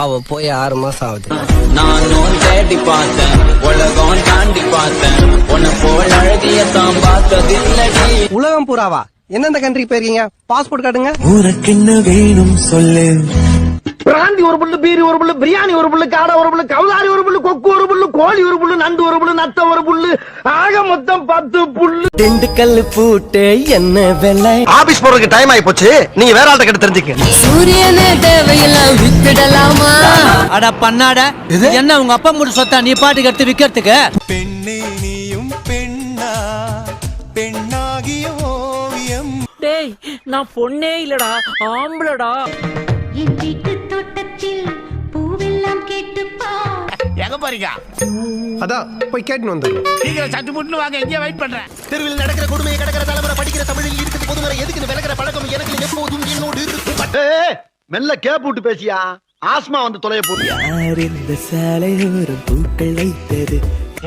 அவ போய் 6 மாசம் ஆகுது. நானும் தேடி பார்த்தேன், உலகம் தாண்டி பார்த்தேன், உன்னை போல் அழகியத்தான் பார்த்ததில்லடி. உலகம் பூராவா? எந்தெந்த கண்ட்ரிக்கு போயிருக்கீங்க? பாஸ்போர்ட் காட்டுங்க. உனக்கு என்ன வேணும் சொல்லு. பிராந்தி ஒரு புல்லு, பீரி ஒரு புல்லு, பிரியாணி ஒரு புல்லு, காடை ஒரு புல்லு, கவுதாரி ஒரு புல்லு, கொக்கு ஒரு புல்லு, கோழி ஒரு புல்லு, நண்டு ஒரு புல்லு, நத்த ஒரு புல்லு, ஆக மொத்தம் 10 புல்லு. திண்டுக்கல் பூட்டு என்ன வெள்ளை. ஆபீஸ் போறதுக்கு டைம் ஆயி போச்சு, நீங்க வேற ஆள்கிட்ட கேட்டு தெரிஞ்சுக்க. சூரியனை தேவையெல்லாம் வித்துடலாமா? அட பண்ணாட, என்ன உங்க அப்பா மூடு சொத்தா நீ பாட்டுக்கு எடுத்து விக்கிறதுக்கு? பெண்ணே நீயும் பெண்ணா, பெண்ணாகிய ஓவியம். டேய், நான் பொண்ணே இல்லடா, ஆம்பளடா. என் வீட்டு தோட்டத்தில் பூவெல்லாம் கேட்டுப்பா. எங்க போறீங்க? அதான் போய் கேட்டு வந்துடுறோம். சீக்கிரம் சட்டு முட்டு வாங்க, எங்கே வெயிட் பண்றேன். தெருவில் நடக்கிற கொடுமையை கடக்கிற தலைமுறை படிக்கிற தமிழில் இருக்குது பொதுமுறை எதுக்கு விலகிற பழக்கம் எனக்கு எப்போதும் என்னோடு இருக்கு. மெல்ல கேப் விட்டு பேசியா, ஆஸ்மா வந்து தொலைய போறியா? இந்த சாலையோரம் பூக்கள் வைத்தது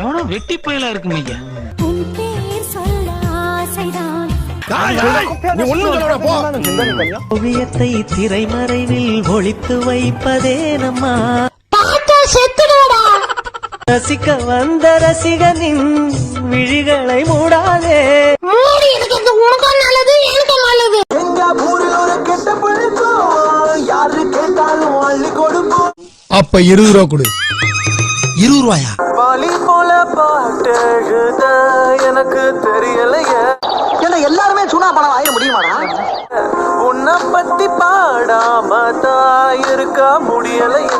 எவ்வளவு வெட்டி பயிலா இருக்குங்க ஐயா. உன் பேர் சொல்ல ஆசைதான். நீ ஒண்ணும் சொல்லடா போ. ஓவியத்தை திரைமறைவில் ஒளித்து வைப்பதே நம்மா. பாட்டா செத்துடுடா. ரசிக்க வந்த ரசிகனின் விழிகளை மூடாதே. மூடி இருக்கிறது உனக்கும் நல்லது, எனக்கும் நல்லது. யாரு கேட்டாலும் அள்ளி கொடுப்போம். அப்ப 20 ரூபா கொடு. 20 ரூபாயா? பாலி போல பாட்டு எழுத எனக்கு தெரியலையே. ஏன்னா எல்லாருமே சுனா பணம் ஆயிட முடியுமாடா? உன்னை பத்தி பாடாம தான் இருக்க முடியலையே.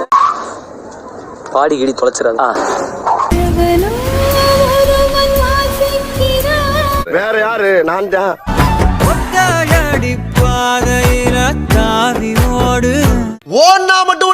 பாடி கிடி தொலைச்சிடாதா. வேற யாரு? நான் தான். ஒத்தையடி பாதையில தாவி ஓடு. ஓன்னா மட்டும்